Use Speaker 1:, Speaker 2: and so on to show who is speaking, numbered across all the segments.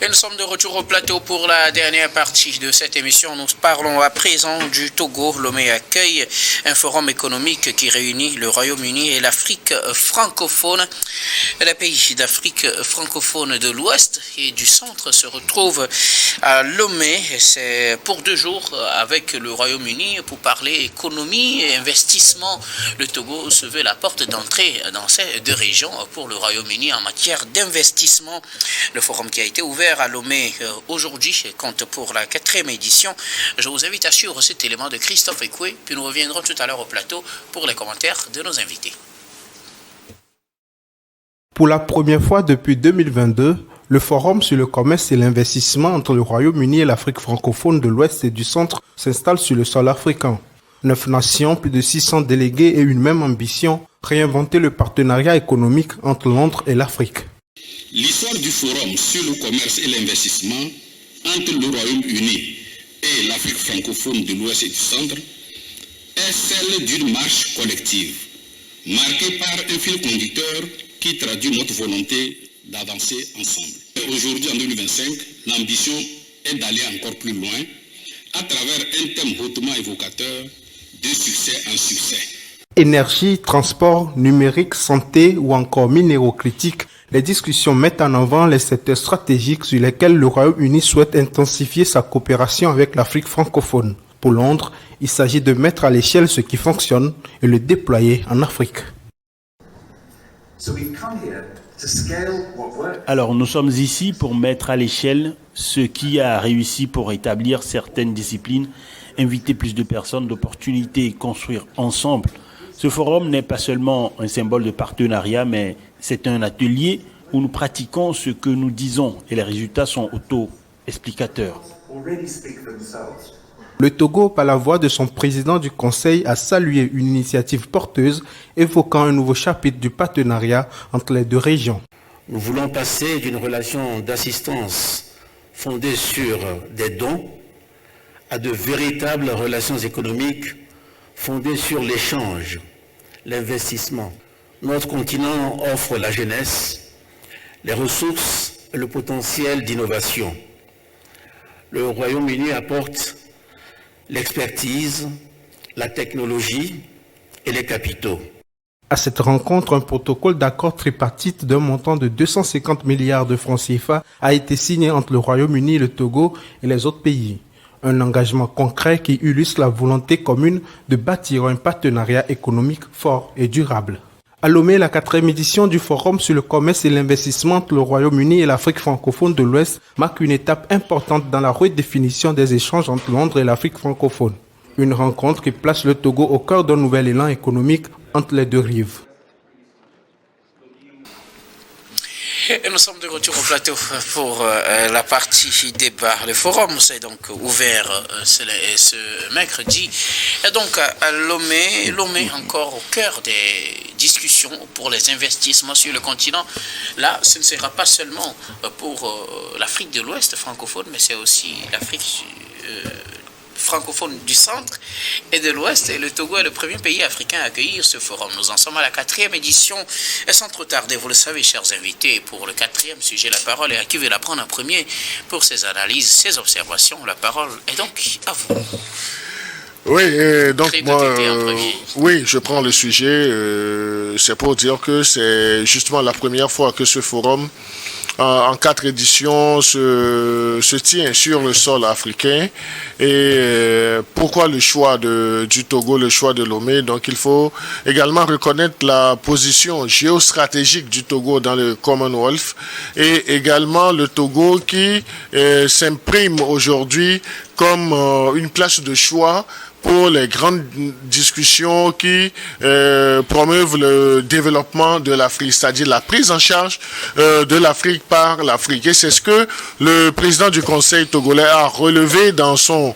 Speaker 1: Et nous sommes de retour au plateau pour la dernière partie de cette émission. Nous parlons à présent du Togo. Lomé accueille un forum économique qui réunit le Royaume-Uni et l'Afrique francophone. Les pays d'Afrique francophone de l'Ouest et du Centre se retrouvent à Lomé. C'est pour 2 jours avec le Royaume-Uni pour parler économie et investissement. Le Togo se veut la porte d'entrée dans ces 2 régions pour le Royaume-Uni en matière d'investissement. Le forum qui a été ouvert à Lomé aujourd'hui compte pour la 4e édition. Je vous invite à suivre cet élément de Christophe Ekoué, puis nous reviendrons tout à l'heure au plateau pour les commentaires de nos invités.
Speaker 2: Pour la première fois depuis 2022, le forum sur le commerce et l'investissement entre le Royaume-Uni et l'Afrique francophone de l'Ouest et du Centre s'installe sur le sol africain. 9 nations, plus de 600 délégués et une même ambition, réinventer le partenariat économique entre Londres et l'Afrique.
Speaker 3: L'histoire du forum sur le commerce et l'investissement entre le Royaume-Uni et l'Afrique francophone de l'Ouest et du Centre est celle d'une marche collective, marquée par un fil conducteur qui traduit notre volonté d'avancer ensemble. Aujourd'hui, en 2025, l'ambition est d'aller encore plus loin à travers un thème hautement évocateur de succès en succès.
Speaker 2: Énergie, transport, numérique, santé ou encore minéraux critiques, les discussions mettent en avant les secteurs stratégiques sur lesquels le Royaume-Uni souhaite intensifier sa coopération avec l'Afrique francophone. Pour Londres, il s'agit de mettre à l'échelle ce qui fonctionne et le déployer en Afrique.
Speaker 4: Alors nous sommes ici pour mettre à l'échelle ce qui a réussi pour établir certaines disciplines, inviter plus de personnes, d'opportunités et construire ensemble. Ce forum n'est pas seulement un symbole de partenariat, mais c'est un atelier où nous pratiquons ce que nous disons et les résultats sont auto-explicateurs.
Speaker 2: Le Togo, par la voix de son président du Conseil, a salué une initiative porteuse évoquant un nouveau chapitre du partenariat entre les 2 régions.
Speaker 5: Nous voulons passer d'une relation d'assistance fondée sur des dons à de véritables relations économiques fondées sur l'échange, l'investissement. Notre continent offre la jeunesse, les ressources et le potentiel d'innovation. Le Royaume-Uni apporte l'expertise, la technologie et les capitaux.
Speaker 2: À cette rencontre, un protocole d'accord tripartite d'un montant de 250 milliards de francs CFA a été signé entre le Royaume-Uni, le Togo et les autres pays. Un engagement concret qui illustre la volonté commune de bâtir un partenariat économique fort et durable. À Lomé, la 4e édition du Forum sur le commerce et l'investissement entre le Royaume-Uni et l'Afrique francophone de l'Ouest marque une étape importante dans la redéfinition des échanges entre Londres et l'Afrique francophone. Une rencontre qui place le Togo au cœur d'un nouvel élan économique entre les 2 rives.
Speaker 1: Et nous sommes de retour au plateau pour la partie débat. Le forum s'est donc ouvert ce mercredi. Et donc à Lomé encore au cœur des discussions pour les investissements sur le continent. Là, ce ne sera pas seulement pour l'Afrique de l'Ouest francophone, mais c'est aussi l'Afrique francophone du centre et de l'ouest, et le Togo est le premier pays africain à accueillir ce forum. Nous en sommes à la 4e édition et sans trop tarder, vous le savez, chers invités, pour le 4e sujet, la parole est à qui veut la prendre en premier pour ses analyses, ses observations. La parole est donc à vous.
Speaker 6: Oui, donc moi, oui, je prends le sujet. C'est pour dire que c'est justement la première fois que ce forum en 4 éditions se tient sur le sol africain. Et pourquoi le choix du Togo, le choix de Lomé? Donc il faut également reconnaître la position géostratégique du Togo dans le Commonwealth et également le Togo qui s'imprime aujourd'hui comme une place de choix pour les grandes discussions qui promeuvent le développement de l'Afrique, c'est-à-dire la prise en charge de l'Afrique par l'Afrique. Et c'est ce que le président du Conseil togolais a relevé dans son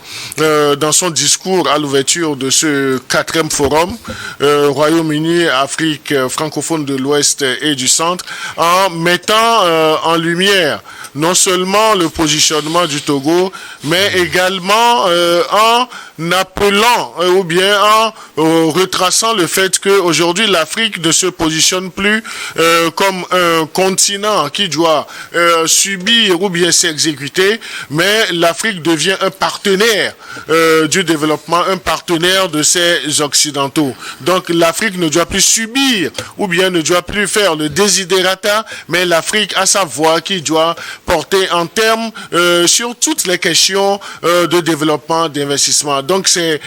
Speaker 6: discours à l'ouverture de ce 4e forum Royaume-Uni, Afrique francophone de l'Ouest et du Centre, en mettant en lumière non seulement le positionnement du Togo, mais également en appelant rappelant ou bien en retraçant le fait qu'aujourd'hui l'Afrique ne se positionne plus comme un continent qui doit subir ou bien s'exécuter, mais l'Afrique devient un partenaire du développement, un partenaire de ces Occidentaux. Donc l'Afrique ne doit plus subir ou bien ne doit plus faire le desiderata, mais l'Afrique a sa voix qui doit porter en termes sur toutes les questions de développement, d'investissement. Donc c'est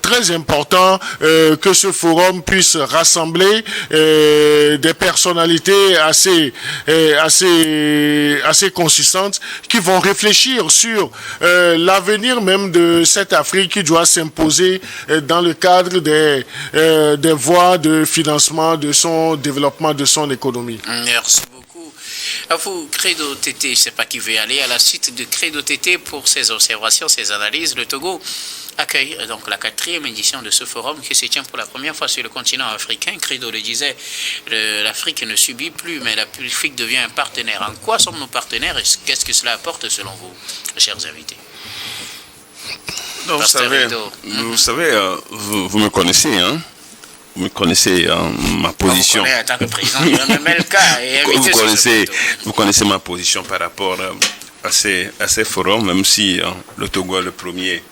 Speaker 6: très important que ce forum puisse rassembler des personnalités assez consistantes qui vont réfléchir sur l'avenir même de cette Afrique qui doit s'imposer dans le cadre des voies de financement de son développement, de son économie.
Speaker 1: Merci beaucoup. À vous, Credo TT, je ne sais pas qui veut aller à la suite de Credo TT pour ses observations, ses analyses. Le Togo accueille donc la 4e édition de ce forum qui se tient pour la première fois sur le continent africain. Credo le disait, l'Afrique ne subit plus, mais l'Afrique devient un partenaire. En quoi sommes nos partenaires et qu'est-ce que cela apporte selon vous, chers invités?
Speaker 7: Donc, vous savez, vous me connaissez, hein? Vous me connaissez ma position.
Speaker 1: Vous connaissez en tant que président du MLK et invité
Speaker 7: vous connaissez ma position par rapport à ces forums, même si le Togo est le premier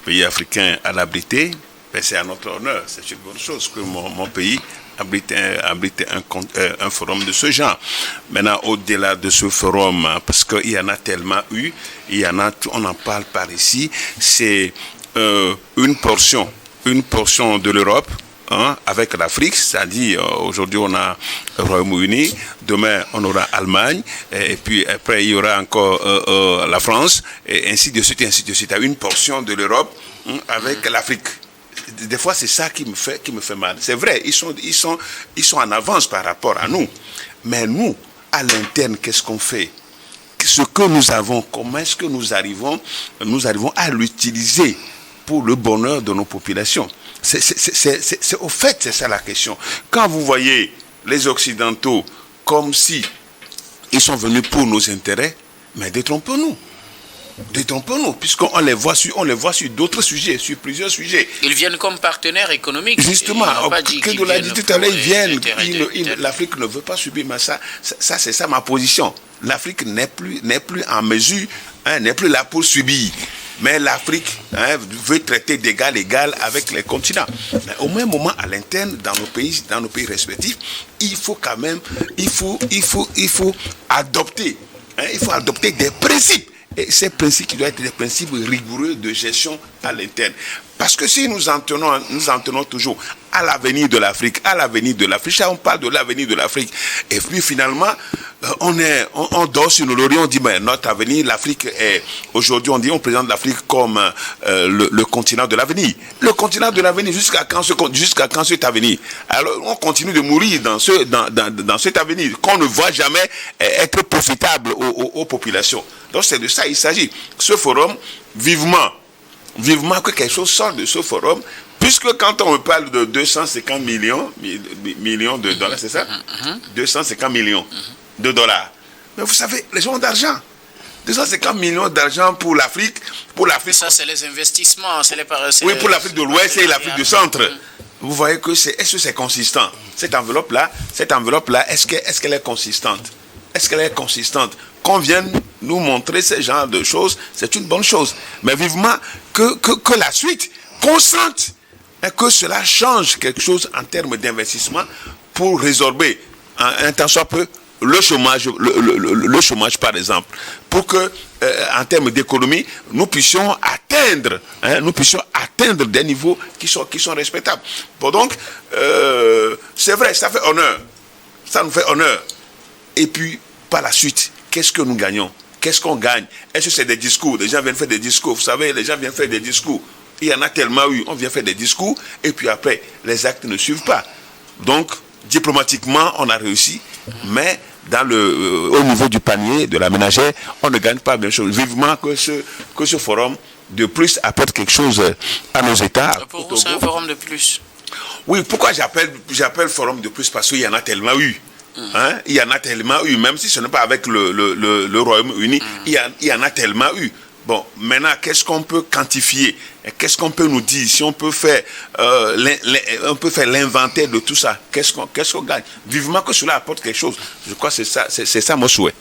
Speaker 7: pays africain à l'abriter, ben c'est à notre honneur. C'est une bonne chose que mon pays abrite un forum de ce genre. Maintenant, au-delà de ce forum, parce qu'il y en a tellement eu, on en parle par ici, c'est une portion de l'Europe, avec l'Afrique, c'est-à-dire aujourd'hui on a le Royaume-Uni, demain on aura l'Allemagne, et puis après il y aura encore la France, et ainsi de suite, à une portion de l'Europe avec l'Afrique. Des fois c'est ça qui me fait mal. C'est vrai, ils sont en avance par rapport à nous, mais nous, à l'interne, qu'est-ce qu'on fait? Ce que nous avons, comment est-ce que nous arrivons à l'utiliser pour le bonheur de nos populations? C'est ça la question. Quand vous voyez les Occidentaux comme si ils sont venus pour nos intérêts, mais détrompons-nous, puisqu'on les voit sur d'autres sujets, sur plusieurs sujets.
Speaker 1: Ils viennent comme partenaires économiques.
Speaker 7: Justement, que l'a dit tout à l'heure, ils viennent. L'Afrique ne veut pas subir, mais ça c'est ça ma position. L'Afrique n'est plus en mesure, n'est plus là pour subir. Mais l'Afrique veut traiter d'égal à égal avec les continents. Mais au même moment, à l'interne, dans nos pays respectifs, il faut quand même, il faut adopter des principes. Et ces principes qui doivent être des principes rigoureux de gestion à l'interne. Parce que si nous en tenons toujours à l'avenir de l'Afrique, on parle de l'avenir de l'Afrique, et puis finalement, on dort sur nos lauriers, on dit, mais notre avenir, l'Afrique est, aujourd'hui on présente l'Afrique comme le continent de l'avenir. Le continent de l'avenir, jusqu'à quand cet avenir? Alors on continue de mourir dans cet avenir, qu'on ne voit jamais être profitable aux populations. Donc c'est de ça il s'agit. Ce forum, vivement que quelque chose sorte de ce forum, puisque quand on me parle de 250 millions de dollars, c'est ça? 250 millions de dollars. Mais vous savez, les gens ont d'argent. 250 millions d'argent pour l'Afrique.
Speaker 1: Ça, c'est les investissements.
Speaker 7: Oui, pour l'Afrique de l'Ouest et l'Afrique du Centre. Vous voyez que est-ce que c'est consistant? Cette enveloppe-là, est-ce qu'elle est consistante? Qu'on vienne nous montrer ce genre de choses, c'est une bonne chose. Mais vivement que la suite consente et que cela change quelque chose en termes d'investissement pour résorber un tant soit peu le chômage, par exemple, pour que en termes d'économie nous puissions atteindre des niveaux qui sont respectables. Bon, donc c'est vrai, ça nous fait honneur. Et puis par la suite, qu'est-ce que nous gagnons? Qu'est-ce qu'on gagne? Est-ce que c'est des discours? Les gens viennent faire des discours. Vous savez, les gens viennent faire des discours. Il y en a tellement eu. On vient faire des discours et puis après, les actes ne suivent pas. Donc, diplomatiquement, on a réussi, mais au niveau du panier, de la ménagère, on ne gagne pas bien chose. Vivement que ce forum de plus apporte quelque chose à nos États.
Speaker 1: Pour vous, c'est un forum de plus?
Speaker 7: Oui, pourquoi j'appelle forum de plus? Parce qu'il y en a tellement eu. Il y en a tellement eu, même si ce n'est pas avec le Royaume-Uni, il y en a tellement eu. Bon, maintenant, qu'est-ce qu'on peut quantifier? Qu'est-ce qu'on peut nous dire? Si on peut faire l'inventaire de tout ça, qu'est-ce qu'on gagne? Vivement que cela apporte quelque chose. Je crois que c'est ça mon souhait.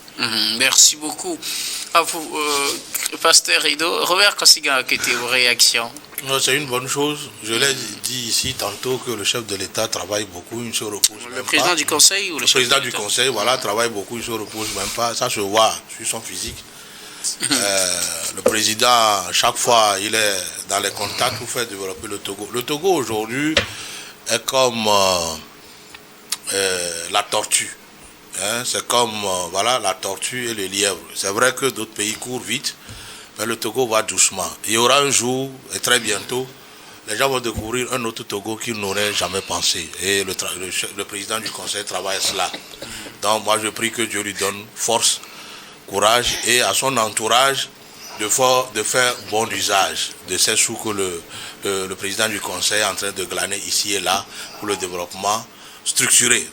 Speaker 1: Merci beaucoup. À vous, Pasteur Rido. Robert Kosiga, quelles étaient vos réactions?
Speaker 8: C'est une bonne chose. Je l'ai dit ici tantôt que le chef de l'État travaille beaucoup, il ne se repose même pas.
Speaker 1: Le président du Conseil ou
Speaker 8: le président du Conseil, voilà, travaille beaucoup, il ne se repose même pas. Ça se voit sur son physique. Le président, chaque fois, il est dans les contacts pour faire développer le Togo. Le Togo aujourd'hui est comme la tortue. C'est comme voilà, la tortue et le lièvre. C'est vrai que d'autres pays courent vite, mais le Togo va doucement. Il y aura un jour, et très bientôt, les gens vont découvrir un autre Togo qu'ils n'auraient jamais pensé. Et le président du Conseil travaille à cela. Donc moi je prie que Dieu lui donne force, courage et à son entourage de faire bon usage de ces sous que le président du Conseil est en train de glaner ici et là pour le développement structuré,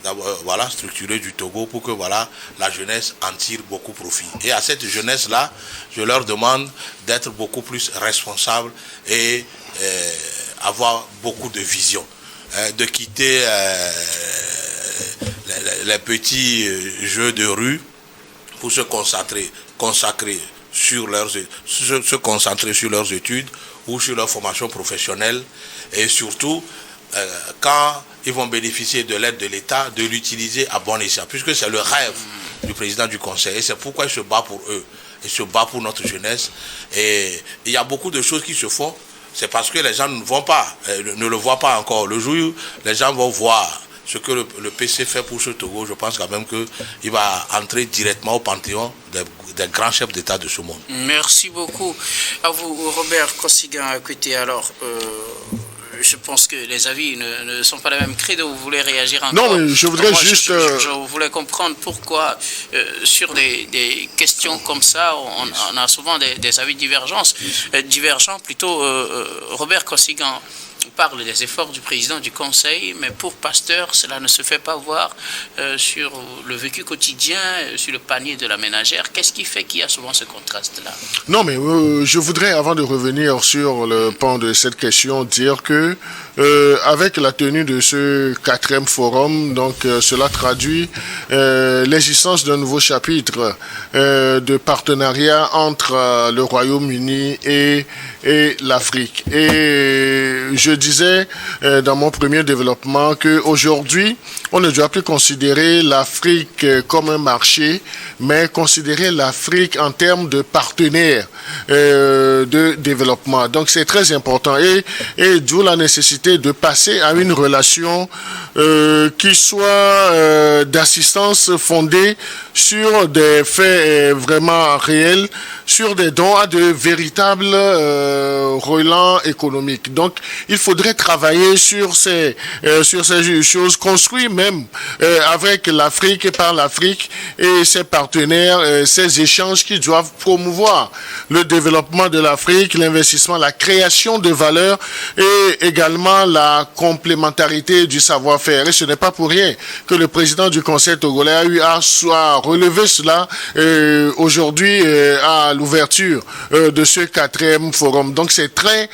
Speaker 8: voilà, structuré du Togo pour que voilà, la jeunesse en tire beaucoup profit. Et à cette jeunesse-là, je leur demande d'être beaucoup plus responsables et avoir beaucoup de vision, de quitter les petits jeux de rue pour se concentrer sur leurs études ou sur leur formation professionnelle et surtout quand ils vont bénéficier de l'aide de l'État, de l'utiliser à bon escient, puisque c'est le rêve du président du Conseil et c'est pourquoi il se bat pour eux, il se bat pour notre jeunesse. Et il y a beaucoup de choses qui se font, c'est parce que les gens ne le voient pas encore. Le jour où les gens vont voir ce que le PC fait pour ce Togo, je pense quand même qu'il va entrer directement au panthéon des grands chefs d'État de ce monde.
Speaker 1: Merci beaucoup. À vous, Robert Kosiga. Écoutez, alors, je pense que les avis ne sont pas les mêmes. Credo, vous voulez réagir encore?
Speaker 6: Non, mais je voudrais juste...
Speaker 1: Je voulais comprendre pourquoi, sur des questions comme ça, on a souvent des avis divergents. Robert Kosiga parle des efforts du président du Conseil, mais pour Pasteur, cela ne se fait pas voir sur le vécu quotidien, sur le panier de la ménagère. Qu'est-ce qui fait qu'il y a souvent ce contraste-là?
Speaker 6: Non, mais je voudrais, avant de revenir sur le pan de cette question, dire que avec la tenue de ce 4e forum, donc cela traduit l'existence d'un nouveau chapitre de partenariat entre le Royaume-Uni et l'Afrique. Et je disais dans mon premier développement qu'aujourd'hui, on ne doit plus considérer l'Afrique comme un marché, mais considérer l'Afrique en termes de partenaire de développement. Donc c'est très important et d'où la nécessité de passer à une relation qui soit d'assistance fondée sur des faits vraiment réels, sur des dons à de véritables relents économiques. Donc, il faudrait travailler sur ces choses, construire même avec l'Afrique et par l'Afrique et ses partenaires, ces échanges qui doivent promouvoir le développement de l'Afrique, l'investissement, la création de valeur et également la complémentarité du savoir-faire. Et ce n'est pas pour rien que le président du Conseil togolais a eu à relever cela aujourd'hui à l'ouverture de ce 4e forum. Donc c'est très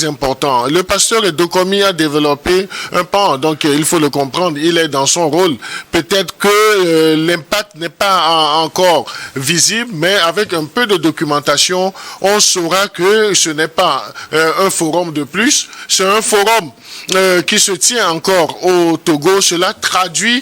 Speaker 6: important. Le pasteur Edokomi a développé un pan, donc il faut le comprendre, il est dans son rôle. Peut-être que l'impact n'est pas encore visible, mais avec un peu de documentation, on saura que ce n'est pas un forum de plus, c'est un forum qui se tient encore au Togo. Cela traduit,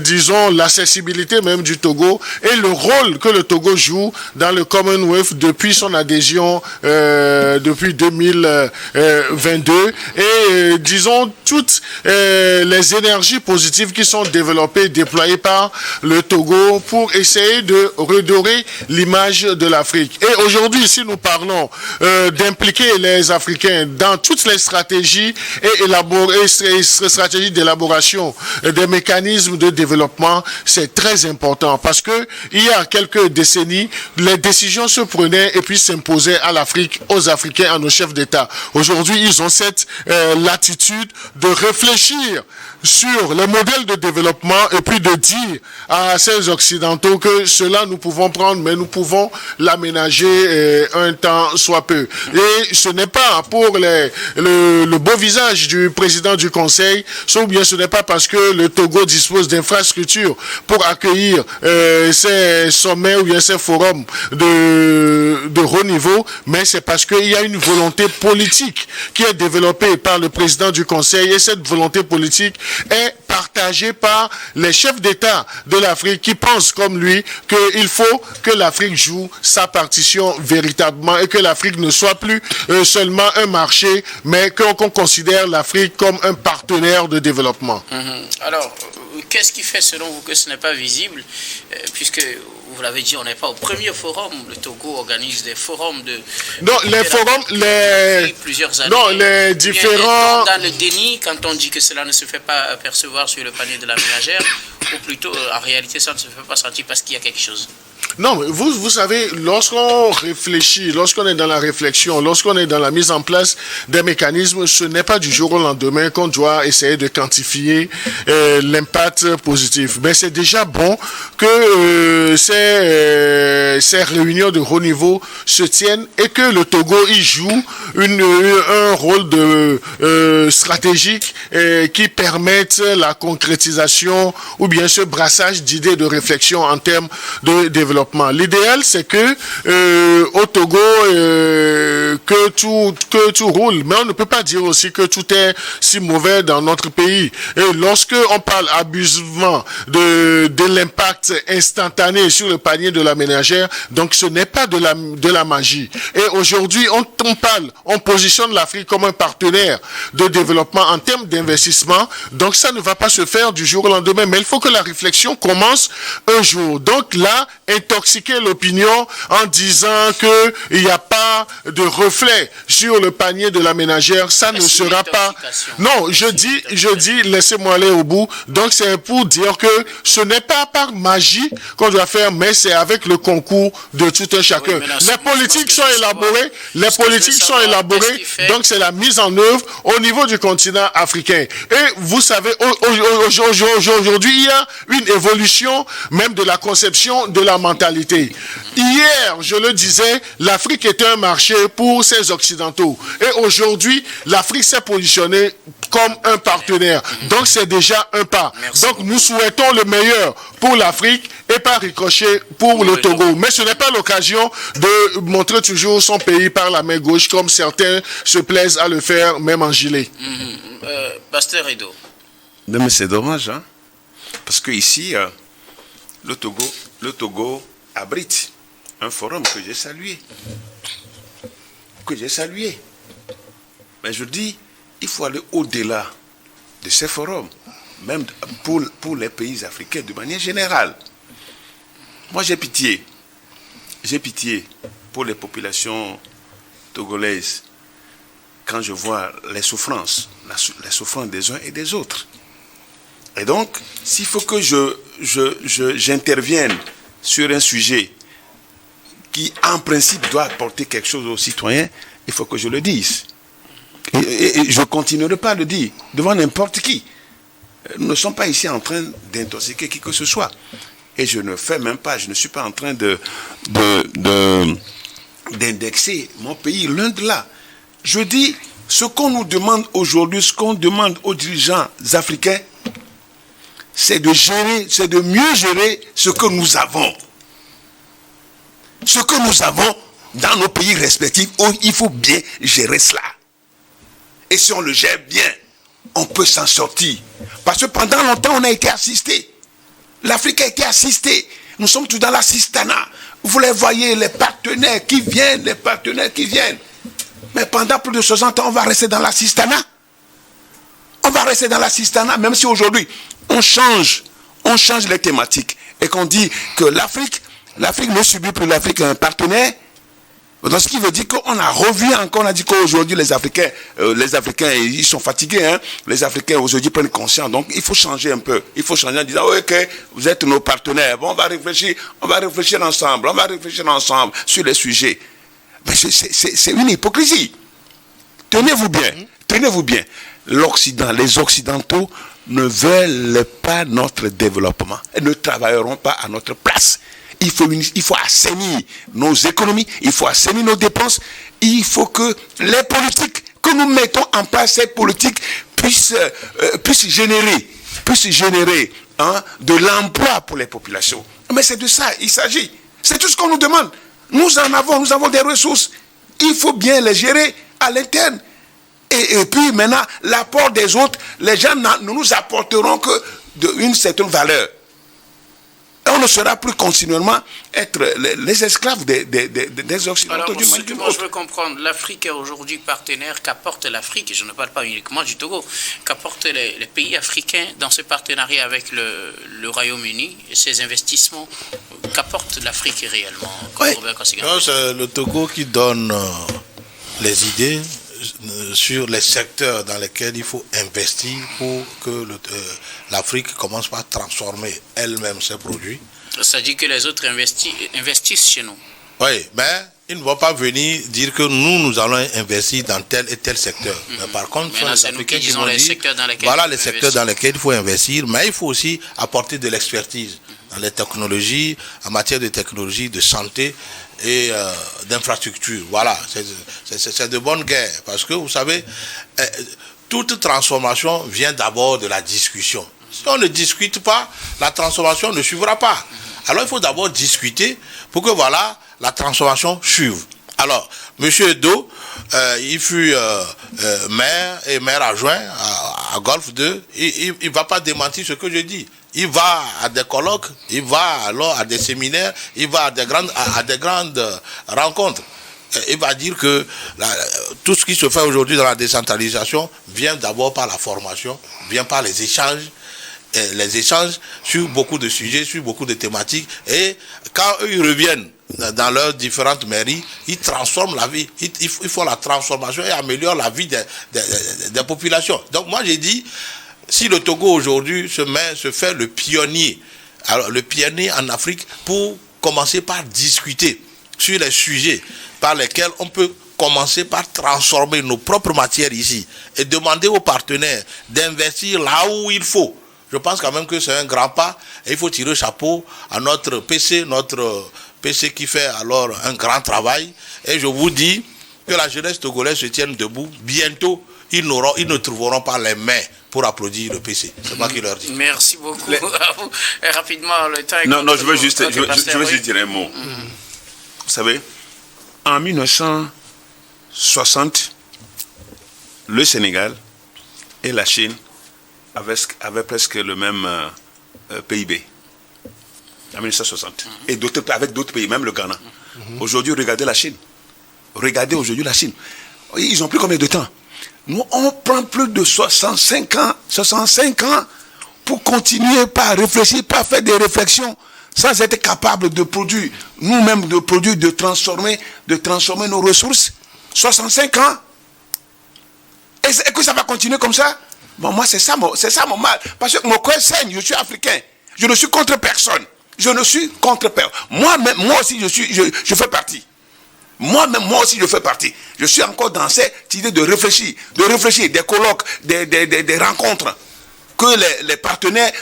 Speaker 6: disons, l'accessibilité même du Togo et le rôle que le Togo joue dans le Commonwealth depuis son adhésion depuis 2022 et disons toutes les énergies positives qui sont développées, déployées par le Togo pour essayer de redorer l'image de l'Afrique. Et aujourd'hui, si nous parlons d'impliquer les Africains dans toutes les stratégies stratégies d'élaboration des mécanismes de développement, c'est très important parce que il y a quelques décennies, les décisions se prenaient et puis s'imposaient à l'Afrique, aux Africains, à nos chefs d'État. Aujourd'hui, ils ont dans cette latitude de réfléchir sur les modèles de développement et puis de dire à ces Occidentaux que cela nous pouvons prendre, mais nous pouvons l'aménager un temps soit peu. Et ce n'est pas pour le beau visage du président du Conseil, ou bien ce n'est pas parce que le Togo dispose d'infrastructures pour accueillir ces sommets ou bien ces forums de haut niveau, mais c'est parce qu'il y a une volonté politique qui est développée par le président du Conseil, et cette volonté politique est partagée par les chefs d'État de l'Afrique qui pensent comme lui qu'il faut que l'Afrique joue sa partition véritablement et que l'Afrique ne soit plus seulement un marché, mais qu'on considère l'Afrique comme un partenaire de développement.
Speaker 1: Alors, qu'est-ce qui fait selon vous que ce n'est pas visible, puisque vous l'avez dit, on n'est pas au premier forum. Le Togo organise des forums de...
Speaker 6: Non, les forums,
Speaker 1: plusieurs années.
Speaker 6: Non, les différents...
Speaker 1: Dans le déni, quand on dit que cela ne se fait pas percevoir sur le panier de la ménagère, ou plutôt, en réalité, ça ne se fait pas sentir parce qu'il y a quelque chose.
Speaker 6: Non, vous savez, lorsqu'on réfléchit, lorsqu'on est dans la réflexion, lorsqu'on est dans la mise en place des mécanismes, ce n'est pas du jour au lendemain qu'on doit essayer de quantifier l'impact positif. Mais c'est déjà bon que ces réunions de haut niveau se tiennent et que le Togo y joue un rôle stratégique qui permette la concrétisation ou bien ce brassage d'idées de réflexion en termes de développement. L'idéal, c'est que au Togo, que tout roule, mais on ne peut pas dire aussi que tout est si mauvais dans notre pays. Et lorsque on parle abusivement de l'impact instantané sur le panier de la ménagère, donc ce n'est pas de la magie. Et aujourd'hui, on positionne l'Afrique comme un partenaire de développement en termes d'investissement. Donc ça ne va pas se faire du jour au lendemain, mais il faut que la réflexion commence un jour. Donc là, intoxiquer l'opinion en disant qu'il n'y a pas de reflet sur le panier de la ménagère, ça ne sera pas... Non, je dis, laissez-moi aller au bout. Donc c'est pour dire que ce n'est pas par magie qu'on doit faire, mais c'est avec le concours de tout un chacun. Les politiques sont élaborées, donc c'est la mise en œuvre au niveau du continent africain. Et vous savez, aujourd'hui, il y a une évolution même de la conception de la mentalité. Hier, je le disais, l'Afrique était un marché pour ces Occidentaux. Et aujourd'hui, l'Afrique s'est positionnée comme un partenaire. Donc, c'est déjà un pas. Donc, nous souhaitons le meilleur pour l'Afrique et par ricochet pour le Togo. Mais ce n'est pas l'occasion de montrer toujours son pays par la main gauche, comme certains se plaisent à le faire, même en gilet.
Speaker 1: Pasteur Edo.
Speaker 7: Non, mais c'est dommage, hein? Parce que ici, le Togo abrite un forum que j'ai salué. Mais je dis, il faut aller au-delà de ces forums, même pour les pays africains de manière générale. Moi, j'ai pitié pour les populations togolaises quand je vois les souffrances des uns et des autres. Et donc, s'il faut que j'intervienne sur un sujet qui, en principe, doit apporter quelque chose aux citoyens, il faut que je le dise. Et je ne continuerai pas à le dire devant n'importe qui. Nous ne sommes pas ici en train d'intoxiquer qui que ce soit. Et je ne suis pas en train d'indexer mon pays, loin de là. Je dis, ce qu'on nous demande aujourd'hui, ce qu'on demande aux dirigeants africains, c'est de mieux gérer ce que nous avons. Ce que nous avons dans nos pays respectifs, il faut bien gérer cela. Et si on le gère bien, on peut s'en sortir. Parce que pendant longtemps, on a été assisté. L'Afrique a été assistée. Nous sommes tous dans l'assistanat. Vous les voyez, les partenaires qui viennent. Mais pendant plus de 60 ans, on va rester dans l'assistanat. Même si aujourd'hui, on change les thématiques et qu'on dit que l'Afrique ne subit plus l'Afrique un partenaire. Donc, ce qui veut dire qu'on a revu encore, on a dit qu'aujourd'hui les Africains, ils sont fatigués, hein. Les Africains aujourd'hui prennent conscience. Donc, il faut changer un peu. Il faut changer en disant, ok, vous êtes nos partenaires. Bon, on va réfléchir ensemble sur les sujets. Mais c'est une hypocrisie. tenez-vous bien. L'Occident, les Occidentaux ne veulent pas notre développement et ne travailleront pas à notre place. Il faut assainir nos économies, il faut assainir nos dépenses, il faut que les politiques que nous mettons en place, ces politiques puissent générer de l'emploi pour les populations. Mais c'est de ça il s'agit. C'est tout ce qu'on nous demande. Nous avons des ressources. Il faut bien les gérer à l'interne. Et puis maintenant, l'apport des autres, les gens ne nous apporteront que une certaine valeur. Et on ne sera plus continuellement être les esclaves des Occidentaux.
Speaker 1: Alors, ce que moi je veux comprendre, l'Afrique est aujourd'hui partenaire. Qu'apporte l'Afrique, je ne parle pas uniquement du Togo, qu'apportent les pays africains dans ce partenariat avec le Royaume-Uni et ces investissements, qu'apporte l'Afrique réellement?
Speaker 8: Non, c'est le Togo qui donne les idées sur les secteurs dans lesquels il faut investir pour que l'Afrique commence par transformer elle-même ses produits.
Speaker 1: Ça dit que les autres investissent chez nous.
Speaker 8: Oui, mais ils ne vont pas venir dire que nous allons investir dans tel et tel secteur. Mais par contre,
Speaker 1: les Africains qui vont dire,
Speaker 8: voilà les secteurs dans lesquels il faut investir, mais il faut aussi apporter de l'expertise dans les technologies, en matière de technologie, de santé et d'infrastructure. Voilà, c'est de bonne guerre. Parce que vous savez, toute transformation vient d'abord de la discussion. Si on ne discute pas, la transformation ne suivra pas. Alors il faut d'abord discuter pour que voilà, la transformation suive. Alors, M. Edo, il fut maire et maire adjoint à Golfe 2. Il ne va pas démentir ce que je dis. Il va à des colloques, il va alors à des séminaires, il va à des grandes rencontres. Il va dire que tout ce qui se fait aujourd'hui dans la décentralisation vient d'abord par la formation, vient par les échanges sur beaucoup de sujets, sur beaucoup de thématiques. Et quand eux, ils reviennent dans leurs différentes mairies, ils transforment la vie. Ils font la transformation et améliorent la vie des populations. Donc moi j'ai dit, si le Togo aujourd'hui se fait le pionnier en Afrique pour commencer par discuter sur les sujets par lesquels on peut commencer par transformer nos propres matières ici et demander aux partenaires d'investir là où il faut. Je pense quand même que c'est un grand pas et il faut tirer le chapeau à notre PC qui fait alors un grand travail. Et je vous dis que la jeunesse togolaise se tienne debout. Bientôt, ils ne trouveront pas les mains pour applaudir le PC. C'est moi qui leur dis.
Speaker 1: Merci beaucoup à vous. Et rapidement, le temps est
Speaker 7: Non, je veux juste dire un mot. Vous savez, en 1960, le Sénégal et la Chine avaient presque le même PIB. En 1960. Et avec d'autres pays, même le Ghana. Aujourd'hui, regardez la Chine. Regardez aujourd'hui la Chine. Ils ont pris combien de temps? Nous, on prend plus de 65 ans pour continuer par réfléchir, par faire des réflexions, sans être capable de produire, nous-mêmes de transformer nos ressources. 65 ans. Est-ce que ça va continuer comme ça? Bon, moi, c'est ça mon mal. Parce que mon cœur saigne, je suis africain. Je ne suis contre personne. Moi aussi, je fais partie. Moi aussi, je fais partie. Je suis encore dans cette idée de réfléchir, des colloques, des rencontres, que les partenaires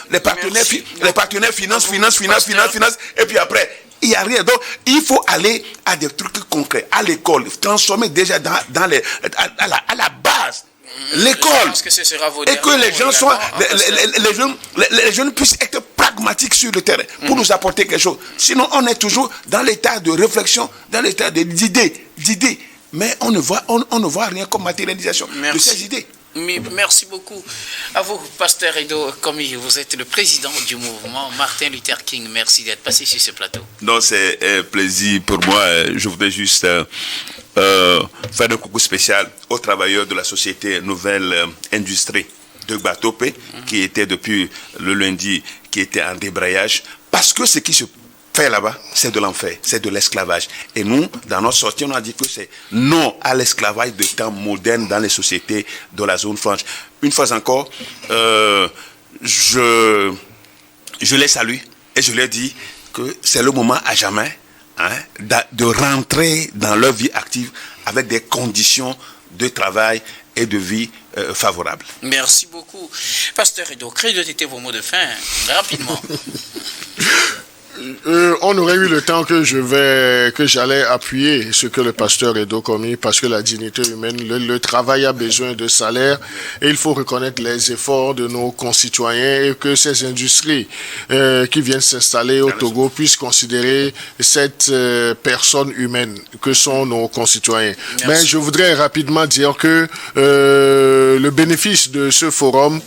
Speaker 7: financent, et puis après, il n'y a rien. Donc, il faut aller à des trucs concrets, à l'école, transformer déjà à la base. L'école, et que les jeunes puissent être pragmatiques sur le terrain pour nous apporter quelque chose. Sinon, on est toujours dans l'état de réflexion, dans l'état d'idées, mais on ne voit rien comme matérialisation de ces idées.
Speaker 1: Merci beaucoup à vous, Pasteur Edo Komi. Vous êtes le président du mouvement Martin Luther King. Merci d'être passé sur ce plateau.
Speaker 7: Non, c'est un plaisir pour moi. Je voudrais juste faire un coucou spécial aux travailleurs de la société Nouvelle Industrie de Gbatope, qui était depuis le lundi, qui était en débrayage, parce que ce qui se fait là-bas, c'est de l'enfer, c'est de l'esclavage. Et nous, dans notre sortie, on a dit que c'est non à l'esclavage de temps moderne dans les sociétés de la zone franche. Une fois encore, je les salue et je leur dis que c'est le moment à jamais de rentrer dans leur vie active avec des conditions de travail et de vie favorable.
Speaker 1: Merci beaucoup. Pasteur Edo, quels étaient vos mots de fin, rapidement?
Speaker 6: On aurait eu le temps que j'allais appuyer ce que le pasteur Edo commis, parce que la dignité humaine, le travail a besoin de salaire, et il faut reconnaître les efforts de nos concitoyens et que ces industries qui viennent s'installer au Togo puissent considérer cette personne humaine que sont nos concitoyens. Merci. Mais je voudrais rapidement dire que le bénéfice de ce forum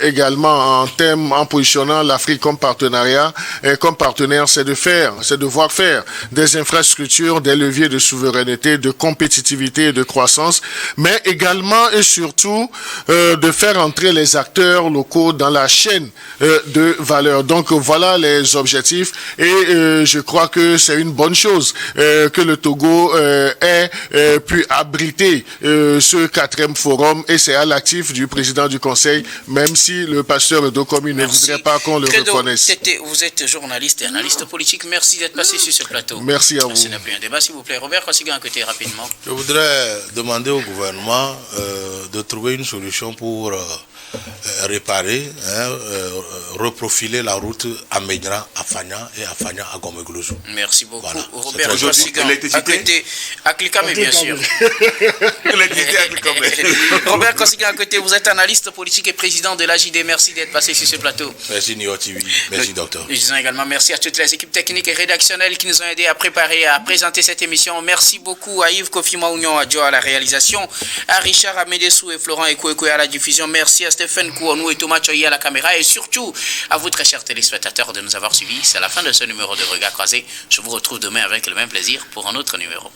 Speaker 6: également en positionnant l'Afrique comme partenariat, comme partenaire, c'est de voir faire des infrastructures, des leviers de souveraineté, de compétitivité et de croissance, mais également et surtout de faire entrer les acteurs locaux dans la chaîne de valeur. Donc voilà les objectifs, et je crois que c'est une bonne chose que le Togo ait pu abriter ce 4e forum, et c'est à l'actif du président du Conseil, même si le pasteur Edo Komi ne voudrait pas qu'on le reconnaisse.
Speaker 1: Vous êtes journaliste et analyste politique. Merci d'être passé sur ce plateau.
Speaker 6: Merci à vous.
Speaker 1: Ce n'est plus un débat, s'il vous plaît. Robert Kosiga, à côté, rapidement.
Speaker 8: Je voudrais demander au gouvernement de trouver une solution pour réparer, reprofiler la route Amenra à Fagna et à Fagna à Gomeglouzo.
Speaker 1: Merci beaucoup.
Speaker 8: Voilà.
Speaker 1: Robert Kosiga, à côté, à Clicamé, bien sûr. Robert Kosiga, à côté, vous êtes analyste politique et président de l'AJD. Merci d'être passé sur ce plateau.
Speaker 8: Merci Nio TV. Merci docteur.
Speaker 1: Nous disons également merci à toutes les équipes techniques et rédactionnelles qui nous ont aidés à préparer, à présenter cette émission. Merci beaucoup à Yves Kofi Maounion Adjo à la réalisation, à Richard Amedessou et Florent Ekouekoué à la diffusion. Merci à Stéphane Kouanou et Thomas Choyi à la caméra, et surtout à vous, très chers téléspectateurs, de nous avoir suivis. C'est la fin de ce numéro de Regard Croisé. Je vous retrouve demain avec le même plaisir pour un autre numéro.